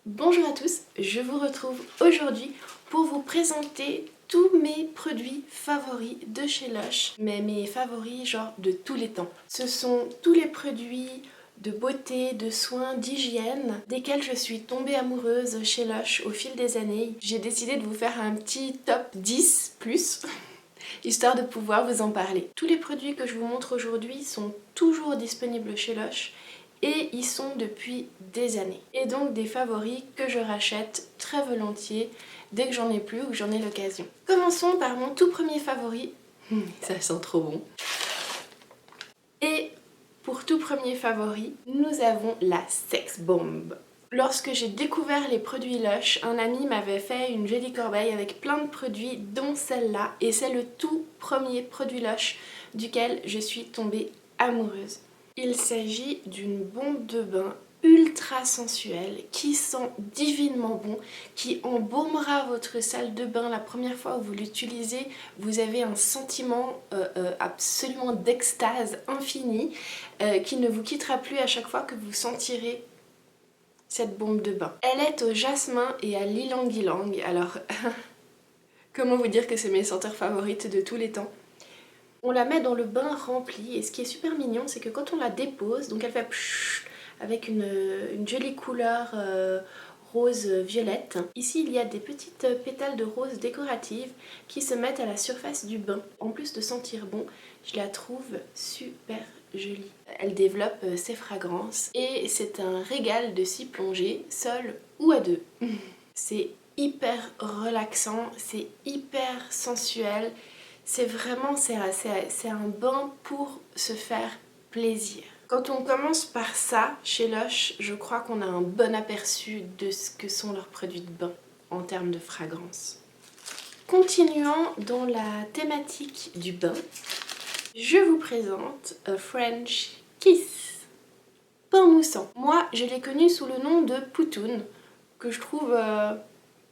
Bonjour à tous, je vous retrouve aujourd'hui pour vous présenter tous mes produits favoris de chez Lush, mais mes favoris genre de tous les temps. Ce sont tous les produits de beauté, de soins, d'hygiène, desquels je suis tombée amoureuse chez Lush au fil des années. J'ai décidé de vous faire un petit top 10 plus, histoire de pouvoir vous en parler. Tous les produits que je vous montre aujourd'hui sont toujours disponibles chez Lush et ils sont depuis des années. Et donc des favoris que je rachète très volontiers dès que j'en ai plus ou que j'en ai l'occasion. Commençons par mon tout premier favori. Ça sent trop bon. Et pour tout premier favori, nous avons la Sex Bomb. Lorsque j'ai découvert les produits Lush, un ami m'avait fait une jolie corbeille avec plein de produits dont celle-là, et c'est le tout premier produit Lush duquel je suis tombée amoureuse. Il s'agit d'une bombe de bain ultra sensuelle qui sent divinement bon, qui embaumera votre salle de bain la première fois où vous l'utilisez. Vous avez un sentiment absolument d'extase infinie qui ne vous quittera plus à chaque fois que vous sentirez cette bombe de bain. Elle est au jasmin et à l'ylang-ylang. Alors, comment vous dire que c'est mes senteurs favorites de tous les temps? On la met dans le bain rempli et ce qui est super mignon, c'est que quand on la dépose, donc elle fait pshhh avec une jolie couleur rose violette. Ici, il y a des petites pétales de rose décoratives qui se mettent à la surface du bain. En plus de sentir bon, je la trouve super jolie. Elle développe ses fragrances et c'est un régal de s'y plonger, seul ou à deux. C'est hyper relaxant, c'est hyper sensuel. C'est vraiment, c'est un bain pour se faire plaisir. Quand on commence par ça, chez Lush, je crois qu'on a un bon aperçu de ce que sont leurs produits de bain en termes de fragrance. Continuons dans la thématique du bain. Je vous présente a French Kiss. Pain moussant. Moi, je l'ai connu sous le nom de Poutoun, que je trouve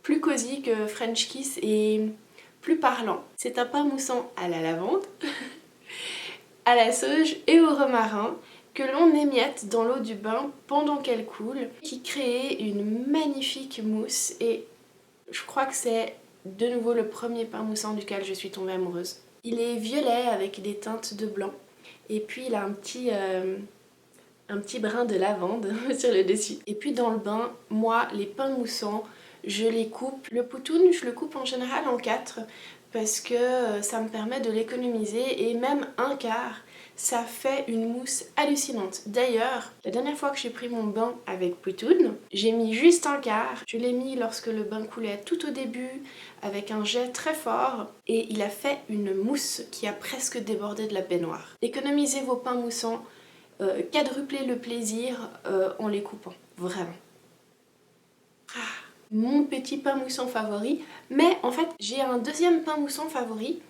plus cosy que French Kiss et plus parlant. C'est un pain moussant à la lavande, à la sauge et au romarin que l'on émiette dans l'eau du bain pendant qu'elle coule, qui crée une magnifique mousse et je crois que c'est de nouveau le premier pain moussant duquel je suis tombée amoureuse. Il est violet avec des teintes de blanc et puis il a un petit brin de lavande sur le dessus. Et puis dans le bain, moi les pains moussants, je les coupe. Le poutoun, je le coupe en général en 4 parce que ça me permet de l'économiser et même un quart, ça fait une mousse hallucinante. D'ailleurs, la dernière fois que j'ai pris mon bain avec poutoun, j'ai mis juste un quart. Je l'ai mis lorsque le bain coulait tout au début avec un jet très fort et il a fait une mousse qui a presque débordé de la baignoire. Économisez vos pains moussants, quadruplez le plaisir en les coupant, vraiment. Mon petit pain moussant favori, mais en fait j'ai un deuxième pain moussant favori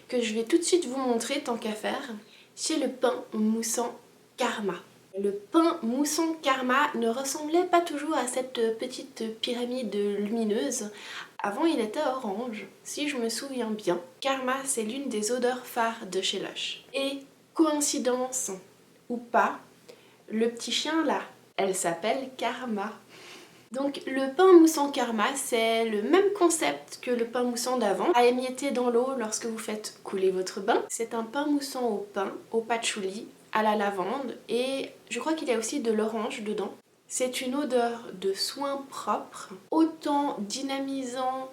que je vais tout de suite vous montrer tant qu'à faire. C'est le pain moussant Karma. Le pain moussant Karma ne ressemblait pas toujours à cette petite pyramide lumineuse. Avant il était orange, si je me souviens bien. Karma, c'est l'une des odeurs phares de chez Lush. Et coïncidence ou pas, le petit chien là, elle s'appelle Karma. Donc le pain moussant Karma, c'est le même concept que le pain moussant d'avant, à émietter dans l'eau lorsque vous faites couler votre bain. C'est un pain moussant au pain, au patchouli, à la lavande et je crois qu'il y a aussi de l'orange dedans. C'est une odeur de soin propre, autant dynamisant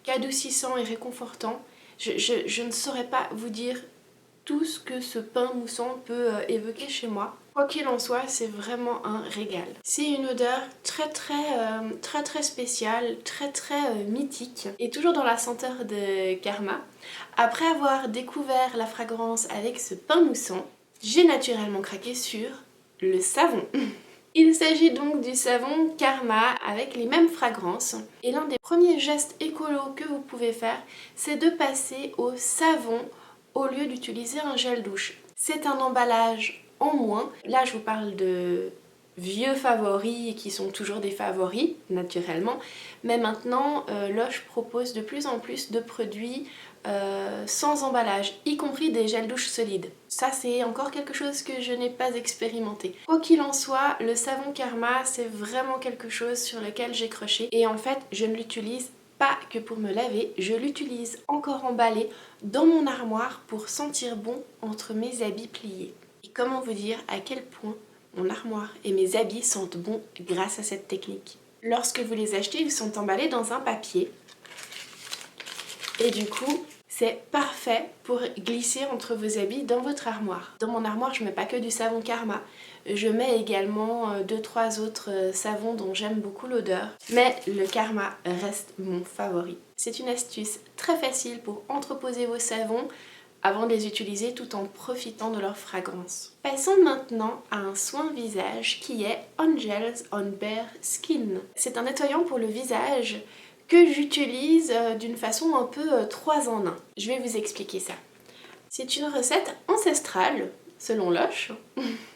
qu'adoucissant et réconfortant. Je ne saurais pas vous dire tout ce que ce pain moussant peut évoquer chez moi. Quoi qu'il en soit, c'est vraiment un régal. C'est une odeur très spéciale, très mythique. Et toujours dans la senteur de Karma, après avoir découvert la fragrance avec ce pain moussant, j'ai naturellement craqué sur le savon. Il s'agit donc du savon Karma avec les mêmes fragrances. Et l'un des premiers gestes écolos que vous pouvez faire, c'est de passer au savon au lieu d'utiliser un gel douche. C'est un emballage en moins. Là, je vous parle de vieux favoris qui sont toujours des favoris, naturellement. Mais maintenant, Lush propose de plus en plus de produits sans emballage, y compris des gels douche solides. Ça c'est encore quelque chose que je n'ai pas expérimenté. Quoi qu'il en soit, le savon Karma c'est vraiment quelque chose sur lequel j'ai croché et en fait je ne l'utilise pas que pour me laver, je l'utilise encore emballé dans mon armoire pour sentir bon entre mes habits pliés. Et comment vous dire à quel point mon armoire et mes habits sentent bon grâce à cette technique. Lorsque vous les achetez, ils sont emballés dans un papier et du coup c'est parfait pour glisser entre vos habits dans votre armoire. Dans mon armoire, je mets pas que du savon Karma. Je mets également 2-3 autres savons dont j'aime beaucoup l'odeur. Mais le Karma reste mon favori. C'est une astuce très facile pour entreposer vos savons avant de les utiliser tout en profitant de leur fragrance. Passons maintenant à un soin visage qui est Angels on Bare Skin. C'est un nettoyant pour le visage que j'utilise d'une façon un peu 3 en 1. Je vais vous expliquer ça. C'est une recette ancestrale, selon Lush,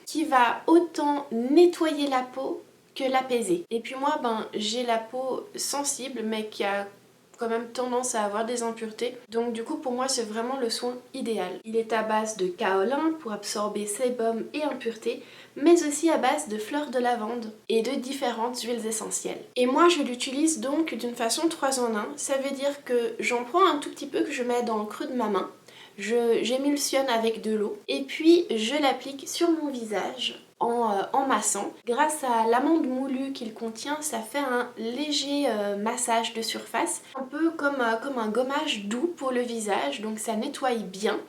qui va autant nettoyer la peau que l'apaiser. Et puis moi, j'ai la peau sensible, mais qui a quand même tendance à avoir des impuretés. Donc du coup, pour moi, c'est vraiment le soin idéal. Il est à base de kaolin pour absorber sébum et impuretés, mais aussi à base de fleurs de lavande et de différentes huiles essentielles. Et moi, je l'utilise donc d'une façon 3 en 1. Ça veut dire que j'en prends un tout petit peu que je mets dans le creux de ma main. J'émulsionne avec de l'eau et puis je l'applique sur mon visage en massant. Grâce à l'amande moulue qu'il contient, ça fait un léger massage de surface, un peu comme un gommage doux pour le visage, donc ça nettoie bien.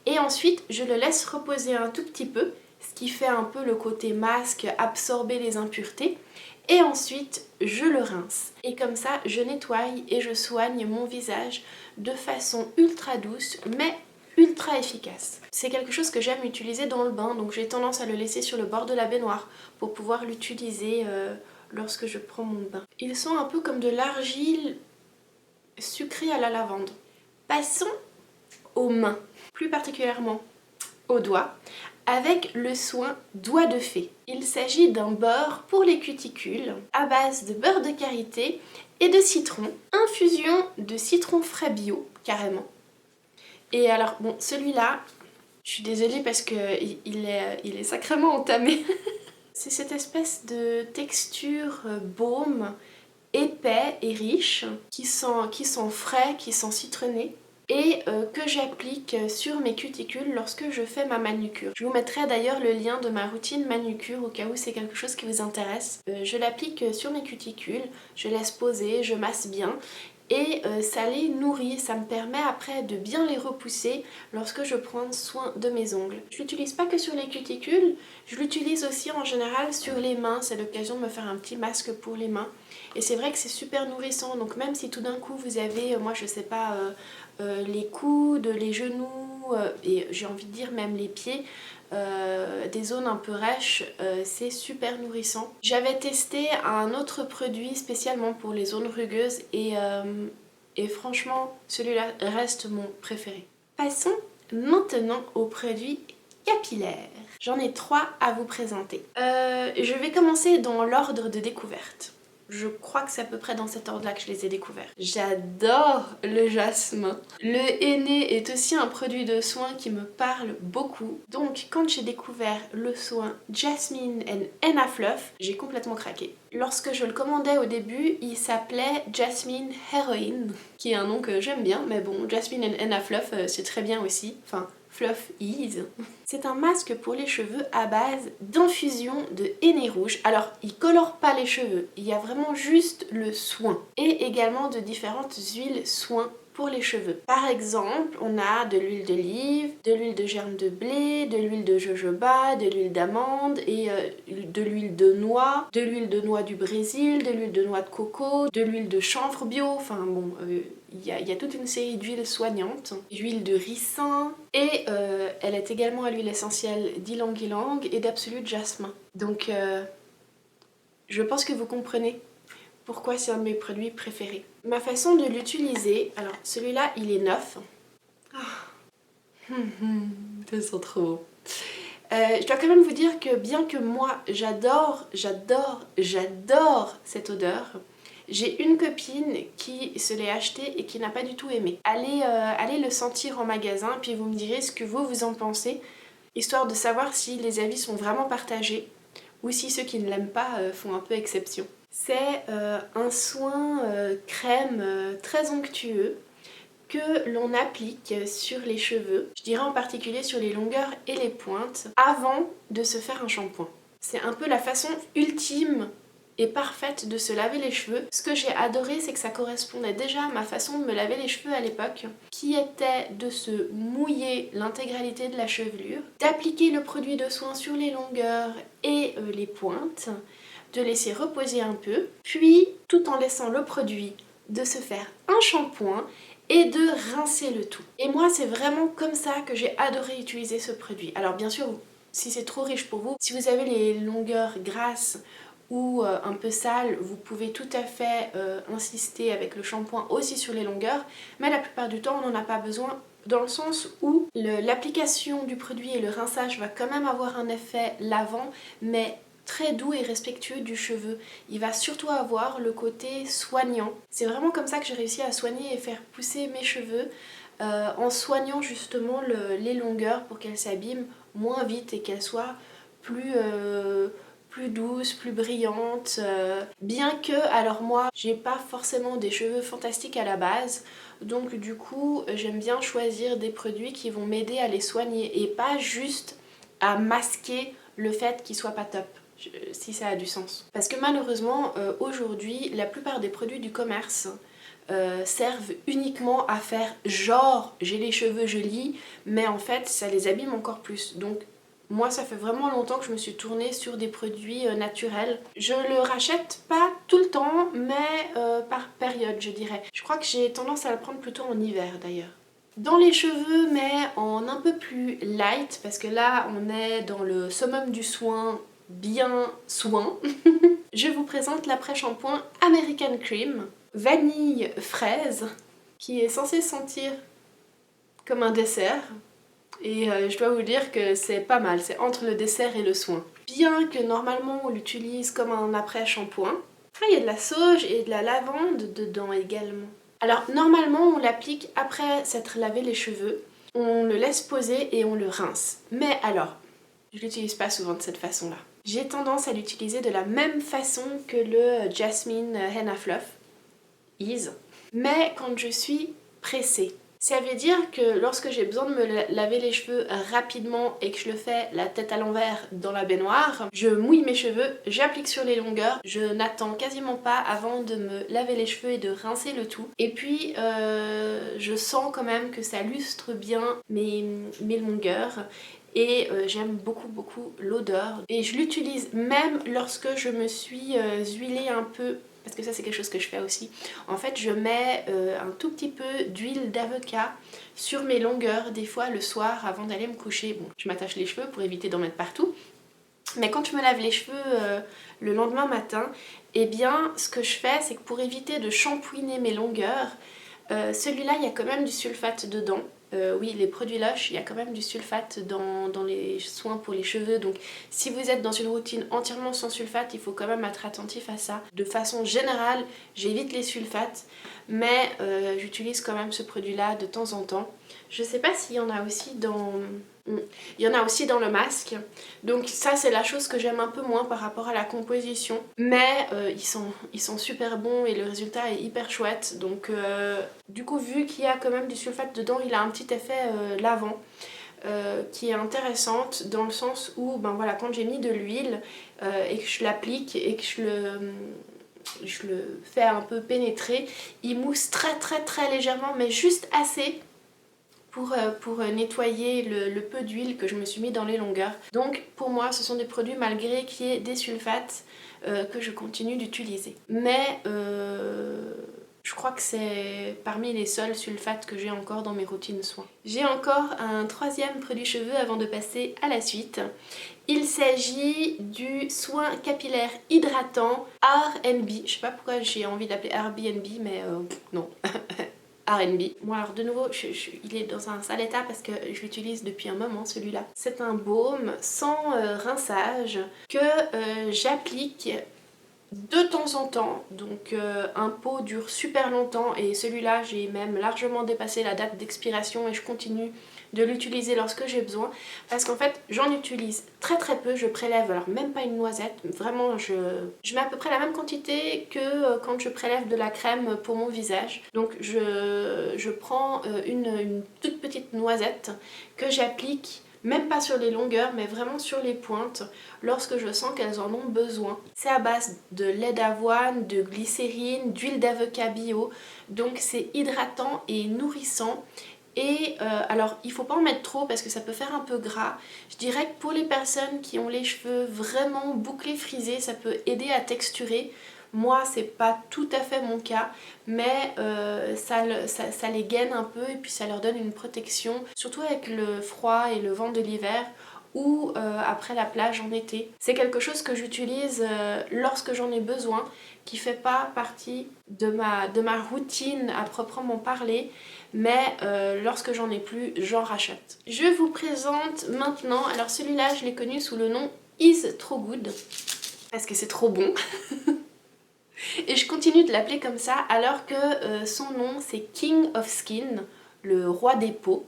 Et ensuite, je le laisse reposer un tout petit peu, ce qui fait un peu le côté masque, absorber les impuretés. Et ensuite, je le rince. Et comme ça, je nettoie et je soigne mon visage de façon ultra douce, mais ultra efficace. C'est quelque chose que j'aime utiliser dans le bain, donc j'ai tendance à le laisser sur le bord de la baignoire pour pouvoir l'utiliser lorsque je prends mon bain. Ils sont un peu comme de l'argile sucrée à la lavande. Passons aux mains, plus particulièrement aux doigts, avec le soin doigt de fée. Il s'agit d'un beurre pour les cuticules à base de beurre de karité et de citron, infusion de citron frais bio, carrément. Et alors, bon, celui-là, je suis désolée parce qu'il est sacrément entamé. C'est cette espèce de texture baume, épais et riche, qui sent frais, qui sent citronné, et que j'applique sur mes cuticules lorsque je fais ma manucure. Je vous mettrai d'ailleurs le lien de ma routine manucure au cas où c'est quelque chose qui vous intéresse. Je l'applique sur mes cuticules, je laisse poser, je masse bien. Et ça les nourrit, ça me permet après de bien les repousser lorsque je prends soin de mes ongles. Je l'utilise pas que sur les cuticules, je l'utilise aussi en général sur les mains, c'est l'occasion de me faire un petit masque pour les mains. Et c'est vrai que c'est super nourrissant, donc même si tout d'un coup vous avez, moi je sais pas, les coudes, les genoux, et j'ai envie de dire même les pieds, des zones un peu rêches, c'est super nourrissant. J'avais testé un autre produit spécialement pour les zones rugueuses et franchement celui-là reste mon préféré. Passons maintenant aux produits capillaires. J'en ai 3 à vous présenter. Je vais commencer dans l'ordre de découverte. Je crois que c'est à peu près dans cet ordre-là que je les ai découverts. J'adore le jasmin. Le henné est aussi un produit de soin qui me parle beaucoup. Donc quand j'ai découvert le soin Jasmine and Henna Fluff, j'ai complètement craqué. Lorsque je le commandais au début, il s'appelait Jasmine Heroine, qui est un nom que j'aime bien, mais bon, Jasmine and Henna Fluff, c'est très bien aussi. Enfin, Fluff Ease. C'est un masque pour les cheveux à base d'infusion de henné rouge. Alors, il colore pas les cheveux, il y a vraiment juste le soin. Et également de différentes huiles soins pour les cheveux. Par exemple, on a de l'huile d'olive, de l'huile de germe de blé, de l'huile de jojoba, de l'huile d'amande et de l'huile de noix du Brésil, de l'huile de noix de coco, de l'huile de chanvre bio, enfin bon, il y a toute une série d'huiles soignantes, l'huile de ricin et elle est également à l'huile essentielle d'ylang-ylang et d'absolute jasmin. Donc je pense que vous comprenez pourquoi c'est un de mes produits préférés. Ma façon de l'utiliser, alors celui-là il est neuf. Ça sent trop bon. Je dois quand même vous dire que bien que moi j'adore cette odeur, J'ai une copine qui se l'est acheté et qui n'a pas du tout aimé. Allez le sentir en magasin puis vous me direz ce que vous en pensez, histoire de savoir si les avis sont vraiment partagés ou si ceux qui ne l'aiment pas font un peu exception. C'est un soin crème très onctueux que l'on applique sur les cheveux, je dirais en particulier sur les longueurs et les pointes, avant de se faire un shampoing. C'est un peu la façon ultime et parfaite de se laver les cheveux. Ce que j'ai adoré, c'est que ça correspondait déjà à ma façon de me laver les cheveux à l'époque, qui était de se mouiller l'intégralité de la chevelure, d'appliquer le produit de soin sur les longueurs et les pointes, de laisser reposer un peu, puis tout en laissant le produit, de se faire un shampoing et de rincer le tout. Et moi, c'est vraiment comme ça que j'ai adoré utiliser ce produit. Alors bien sûr, si c'est trop riche pour vous, si vous avez les longueurs grasses ou un peu sales, vous pouvez tout à fait insister avec le shampoing aussi sur les longueurs, mais la plupart du temps, on n'en a pas besoin dans le sens où l'application du produit et le rinçage va quand même avoir un effet lavant, mais très doux et respectueux du cheveu. Il va surtout avoir le côté soignant. C'est vraiment comme ça que j'ai réussi à soigner et faire pousser mes cheveux en soignant justement les longueurs pour qu'elles s'abîment moins vite et qu'elles soient plus douces, plus brillantes. Bien que, alors moi, j'ai pas forcément des cheveux fantastiques à la base, donc du coup, j'aime bien choisir des produits qui vont m'aider à les soigner et pas juste à masquer le fait qu'ils soient pas top. Si ça a du sens. Parce que malheureusement, aujourd'hui, la plupart des produits du commerce servent uniquement à faire genre j'ai les cheveux jolis, mais en fait ça les abîme encore plus. Donc moi ça fait vraiment longtemps que je me suis tournée sur des produits naturels. Je le rachète pas tout le temps, mais par période je dirais. Je crois que j'ai tendance à le prendre plutôt en hiver d'ailleurs. Dans les cheveux, mais en un peu plus light, parce que là on est dans le summum du soin, bien soin. Je vous présente l'après-shampoing American Cream, vanille fraise, qui est censé sentir comme un dessert. Et je dois vous dire que c'est pas mal, c'est entre le dessert et le soin. Bien que normalement on l'utilise comme un après-shampoing. Ah, il y a de la sauge et de la lavande dedans également. Alors normalement on l'applique après s'être lavé les cheveux, on le laisse poser et on le rince. Mais alors, je l'utilise pas souvent de cette façon-là. J'ai tendance à l'utiliser de la même façon que le Jasmine Henna Fluff, Ease, mais quand je suis pressée. Ça veut dire que lorsque j'ai besoin de me laver les cheveux rapidement et que je le fais la tête à l'envers dans la baignoire, je mouille mes cheveux, j'applique sur les longueurs, je n'attends quasiment pas avant de me laver les cheveux et de rincer le tout. Et puis je sens quand même que ça lustre bien mes longueurs. Et j'aime beaucoup l'odeur. Et je l'utilise même lorsque je me suis huilée un peu, parce que ça c'est quelque chose que je fais aussi. En fait je mets un tout petit peu d'huile d'avocat sur mes longueurs des fois le soir avant d'aller me coucher. Bon, je m'attache les cheveux pour éviter d'en mettre partout. Mais quand je me lave les cheveux le lendemain matin, eh bien ce que je fais c'est que pour éviter de shampouiner mes longueurs, celui-là il y a quand même du sulfate dedans. Oui, les produits Lush, il y a quand même du sulfate dans les soins pour les cheveux, donc si vous êtes dans une routine entièrement sans sulfate, il faut quand même être attentif à ça. De façon générale, j'évite les sulfates, mais j'utilise quand même ce produit-là de temps en temps. Je sais pas s'il y en a aussi dans... Il y en a aussi dans le masque, donc ça c'est la chose que j'aime un peu moins par rapport à la composition, mais ils sont super bons et le résultat est hyper chouette, donc du coup vu qu'il y a quand même du sulfate dedans, il a un petit effet lavant qui est intéressante dans le sens où ben voilà, quand j'ai mis de l'huile et que je l'applique et que je le fais un peu pénétrer, il mousse très légèrement, mais juste assez pour nettoyer le peu d'huile que je me suis mis dans les longueurs. Donc pour moi ce sont des produits malgré qu'il y ait des sulfates que je continue d'utiliser. Mais je crois que c'est parmi les seuls sulfates que j'ai encore dans mes routines soins. J'ai encore un troisième produit cheveux avant de passer à la suite. Il s'agit du soin capillaire hydratant R&B. Je sais pas pourquoi j'ai envie d'appeler Airbnb, mais non. R&B. Bon alors de nouveau, il est dans un sale état parce que je l'utilise depuis un moment celui-là. C'est un baume sans rinçage que j'applique de temps en temps, donc un pot dure super longtemps et celui-là j'ai même largement dépassé la date d'expiration et je continue de l'utiliser lorsque j'ai besoin parce qu'en fait j'en utilise très peu, je prélève alors même pas une noisette, vraiment je mets à peu près la même quantité que quand je prélève de la crème pour mon visage. Donc je prends une toute petite noisette que j'applique même pas sur les longueurs mais vraiment sur les pointes lorsque je sens qu'elles en ont besoin. C'est à base de lait d'avoine, de glycérine, d'huile d'avocat bio, donc c'est hydratant et nourrissant. Et alors il faut pas en mettre trop parce que ça peut faire un peu gras. Je dirais que pour les personnes qui ont les cheveux vraiment bouclés frisés, ça peut aider à texturer. Moi c'est pas tout à fait mon cas, mais ça les gaine un peu et puis ça leur donne une protection, surtout avec le froid et le vent de l'hiver ou après la plage en été. C'est quelque chose que j'utilise lorsque j'en ai besoin, qui fait pas partie de ma routine à proprement parler, mais lorsque j'en ai plus, j'en rachète. Je vous présente maintenant, alors celui-là je l'ai connu sous le nom Is Trop Good, parce que c'est trop bon. Et je continue de l'appeler comme ça alors que son nom c'est King of Skin, le roi des peaux.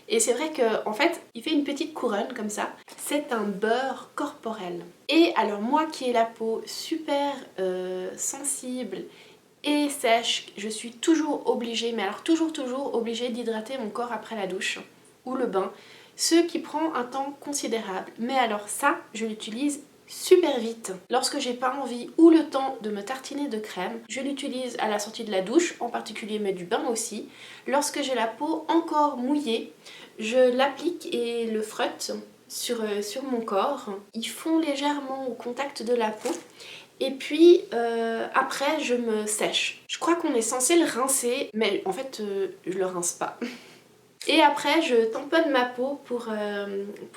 Et c'est vrai qu'en fait, il fait une petite couronne comme ça. C'est un beurre corporel. Et alors moi qui ai la peau super sensible et sèche, je suis toujours obligée, mais alors toujours obligée d'hydrater mon corps après la douche ou le bain. Ce qui prend un temps considérable. Mais alors ça, je l'utilise super vite. Lorsque j'ai pas envie ou le temps de me tartiner de crème, je l'utilise à la sortie de la douche, en particulier mais du bain aussi. Lorsque j'ai la peau encore mouillée, je l'applique et le frotte sur mon corps. Il fond légèrement au contact de la peau. Et puis après je me sèche. Je crois qu'on est censé le rincer, mais en fait je le rince pas. Et après je tamponne ma peau pour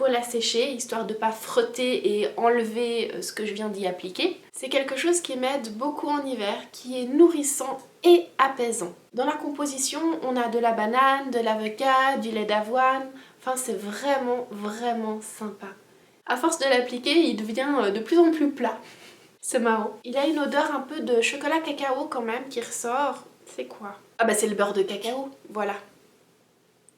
la sécher, histoire de pas frotter et enlever ce que je viens d'y appliquer. C'est quelque chose qui m'aide beaucoup en hiver, qui est nourrissant et apaisant. Dans la composition, on a de la banane, de l'avocat, du lait d'avoine, enfin c'est vraiment sympa. À force de l'appliquer, il devient de plus en plus plat. C'est marrant. Il a une odeur un peu de chocolat cacao quand même qui ressort. C'est quoi? Ah bah c'est le beurre de cacao, voilà.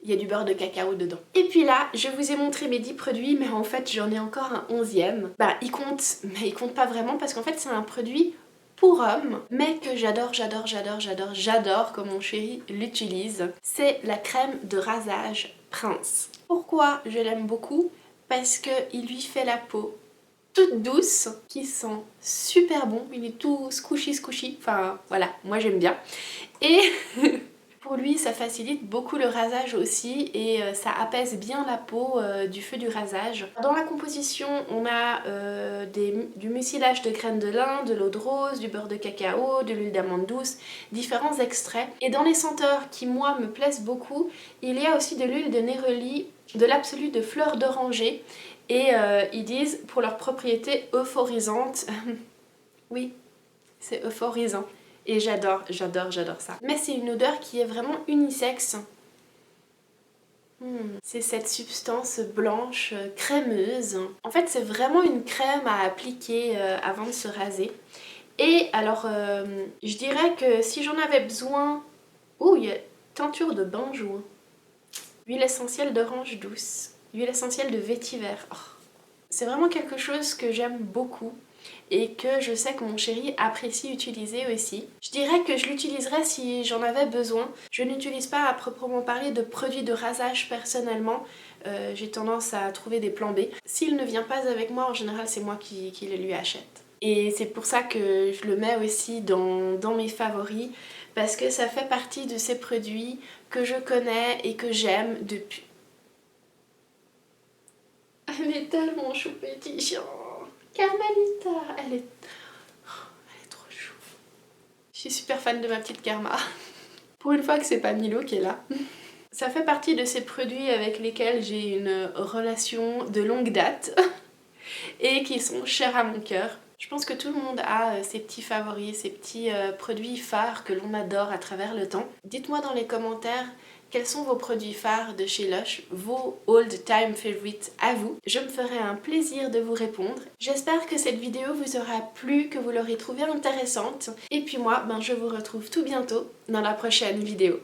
Il y a du beurre de cacao dedans. Et puis là, je vous ai montré mes 10 produits, mais en fait j'en ai encore un 11e. Bah il compte, mais il compte pas vraiment parce qu'en fait c'est un produit pour homme, mais que j'adore comme mon chéri l'utilise. C'est la crème de rasage Prince. Pourquoi je l'aime beaucoup? Parce qu'il lui fait la peau toute douce, qui sent super bon, il est tout squishy, enfin voilà, moi j'aime bien. Et pour lui ça facilite beaucoup le rasage aussi et ça apaise bien la peau du feu du rasage. Dans la composition on a du mucilage de graines de lin, de l'eau de rose, du beurre de cacao, de l'huile d'amande douce, différents extraits. Et dans les senteurs qui moi me plaisent beaucoup, il y a aussi de l'huile de néroli, de l'absolu de fleur d'oranger. Et ils disent pour leurs propriétés euphorisantes. Oui, c'est euphorisant. Et j'adore ça. Mais c'est une odeur qui est vraiment unisexe. C'est cette substance blanche crémeuse. En fait, c'est vraiment une crème à appliquer avant de se raser. Et alors, je dirais que si j'en avais besoin... Ouh, il y a teinture de banjou. Huile essentielle d'orange douce. Huile essentielle de vétiver. Oh. C'est vraiment quelque chose que j'aime beaucoup et que je sais que mon chéri apprécie utiliser aussi. Je dirais que je l'utiliserais si j'en avais besoin. Je n'utilise pas à proprement parler de produits de rasage personnellement. J'ai tendance à trouver des plans B. S'il ne vient pas avec moi, en général c'est moi qui le lui achète. Et c'est pour ça que je le mets aussi dans mes favoris, parce que ça fait partie de ces produits que je connais et que j'aime depuis. Elle est tellement chou pétillant. Carmelita, elle est trop chou. Je suis super fan de ma petite Karma. Pour une fois que c'est pas Milo qui est là. Ça fait partie de ces produits avec lesquels j'ai une relation de longue date et qui sont chers à mon cœur. Je pense que tout le monde a ses petits favoris, ses petits produits phares que l'on adore à travers le temps. Dites-moi dans les commentaires quels sont vos produits phares de chez Lush, vos old time favorites à vous. Je me ferai un plaisir de vous répondre. J'espère que cette vidéo vous aura plu, que vous l'aurez trouvée intéressante. Et puis moi, je vous retrouve tout bientôt dans la prochaine vidéo.